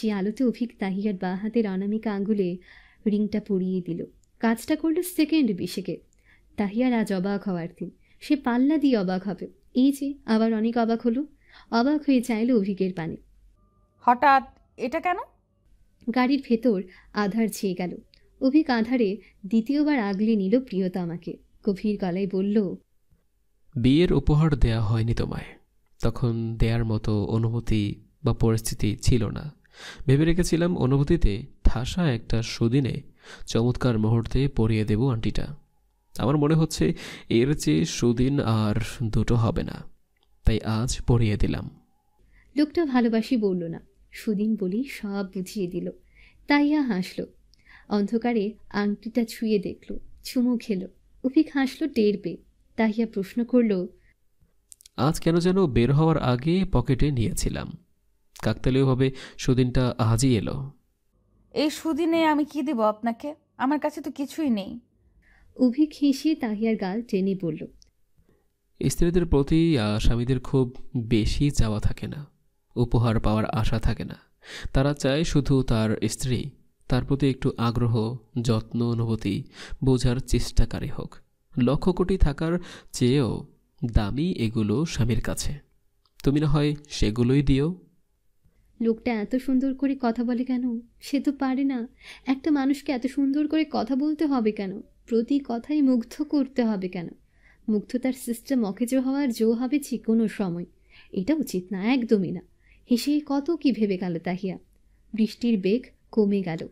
বাসি আলোতে অভিক তাহিয়ার বাঁ হাতের অনামিকা আঙুলে রিংটা পরিয়ে দিল। কাজটা করল সেকেন্ড 20 তাহিয়ার আজ অবাক হওয়ার দিন। সে পাল্লা দিয়ে অবাক হবে। এই যে আবার অনেক অবাক হলো। অবাক হয়ে চাইল অভিকের পানে। হঠাৎ এটা কেন? গাড়ির ভেতর আধার ছেয়ে গেল। অভিক আধারে দ্বিতীয়বার আগলে নিল প্রিয়তমাকে। গভীর গলায় বলল, বিয়ের উপহার দেয়া হয়নি তোমায়। তখন দেয়ার মতো অনুভূতি বা পরিস্থিতি ছিল না। ভেবে রেখেছিলাম অনুভূতিতে ঠাসা একটা সুদিনে চমৎকার মুহূর্তে পরিয়ে দেব আন্টিটা। আমার মনে হচ্ছে এর চেয়ে সুদিন আর দুটো হবে না, তাই আজ পরিয়ে দিলাম। লোকটা ভালোবাসি বলল না, সুদিন বলেই সব বুঝিয়ে দিল। তাইয়া হাসল। অন্ধকারে আংটিটা ছুঁয়ে দেখল, চুমু খেল। অভিক হাসল টের পেয়ে। তাহিয়া প্রশ্ন করল, আজ কেন যেন বের হওয়ার আগে পকেটে নিয়েছিলাম। কাকতালীয়ভাবে সুদিনটা আজই এলো। এই সুদিনে আমি কি দেব আপনাকে? আমার কাছে তো কিছুই নেই। অভিক হেসে তাহিয়ার গাল টেনে পড়ল। স্ত্রীদের প্রতি স্বামীদের খুব বেশি চাওয়া থাকে না, উপহার পাওয়ার আশা থাকে না। তারা চায় শুধু তার স্ত্রী তার প্রতি একটু আগ্রহ, যত্ন, অনুভূতি বোঝার চেষ্টাকারী হোক। লক্ষ কোটি থাকার চেয়েও দামি এগুলো স্বামীর কাছে। তুমি না হয় সেগুলোই দিও। লোকটা এত সুন্দর করে কথা বলে কেন? সে তো পারে না। একটা মানুষকে এত সুন্দর করে কথা বলতে হবে কেন? প্রতি কথাই মুগ্ধ করতে হবে কেন? মুগ্ধতার সিস্টেম অকেজ হওয়ার জো হবে যে কোনো সময়। এটা উচিত না, একদমই না। হেসে কত কি ভেবে গেল তাহিয়া। বৃষ্টির বেগ কমে গেল।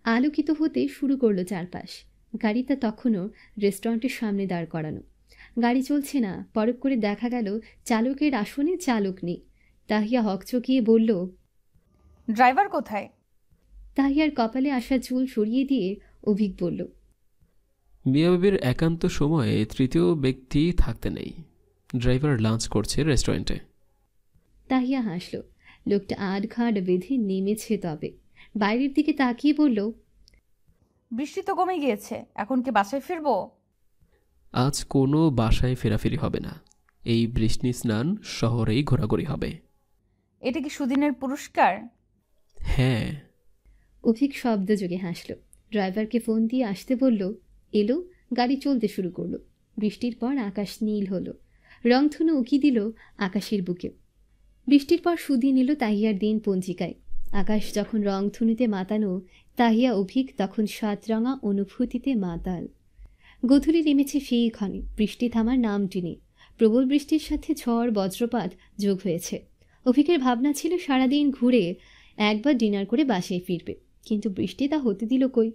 আলোকিত হতে শুরু করলো চারপাশ। গাড়িটা তখনও রেস্টুরেন্টের সামনে দাঁড় করানো। গাড়ি চলছে না। পরখ করে দেখা গেল চালকের আসনে চালক নেই। তাহিয়া হকচকিয়ে বলল, ড্রাইভার কোথায়? তাহিয়ার কপালে আসা চুল সরিয়ে দিয়ে অভিক বলল, মিয়াবাবির একান্ত সময়ে তৃতীয় ব্যক্তি থাকতে নেই। ড্রাইভার লাঞ্চ করছে রেস্টুরেন্টে। তাহিয়া হাসল। লোকটা আধঘাট বেঁধে নেমেছে। তবে বাইরের দিকে তাকিয়ে বলল, বৃষ্টি তো কমে গিয়েছে, এখন কি বাসায় ফিরবো? আজ কোনো বাসায় ফেরাফিরি হবে না। এই বৃষ্টি স্নান শহরেই ঘোরাঘুরি হবে। এটা কি সুদিনের পুরস্কার? হ্যাঁ। অভিক শব্দযোগে হাসল। ড্রাইভারকে ফোন দিয়ে আসতে বলল। এলো। গাড়ি চলতে শুরু করলো। বৃষ্টির পর আকাশ নীল হলো। রংধনু উকি দিল আকাশের বুকে। বৃষ্টির পর সুদিন এলো তাহিয়ার দিন পঞ্জিকায়। আকাশ যখন রংধনুতে মাতানো, তাহিয়া অভিক তখন সাতরঙা অনুভূতিতে মাতাল। গধূলি নেমেছে সেই ক্ষণে। বৃষ্টি থামার নামটি নেই। প্রবল বৃষ্টির সাথে ঝড় বজ্রপাত যোগ হয়েছে। অভিকের ভাবনা ছিল সারাদিন ঘুরে একবার ডিনার করে বাসায় ফিরবে, কিন্তু বৃষ্টি তা হতে দিল কই।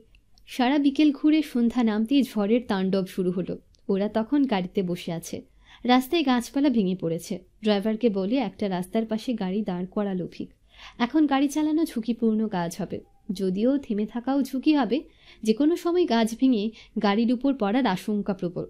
সারা বিকেল ঘুরে সন্ধ্যা নামতেই ঝড়ের তাণ্ডব শুরু হলো। ওরা তখন গাড়িতে বসে আছে। রাস্তায় গাছপালা ভেঙে পড়েছে। ড্রাইভারকে বলে একটা রাস্তার পাশে গাড়ি দাঁড় করাল অভিক। এখন গাড়ি চালানো ঝুঁকিপূর্ণ কাজ হবে। যদিও থেমে থাকাও ঝুঁকি হবে। যে কোনো সময় গাছ ভেঙে গাড়ির উপর পড়ার আশঙ্কা প্রবল।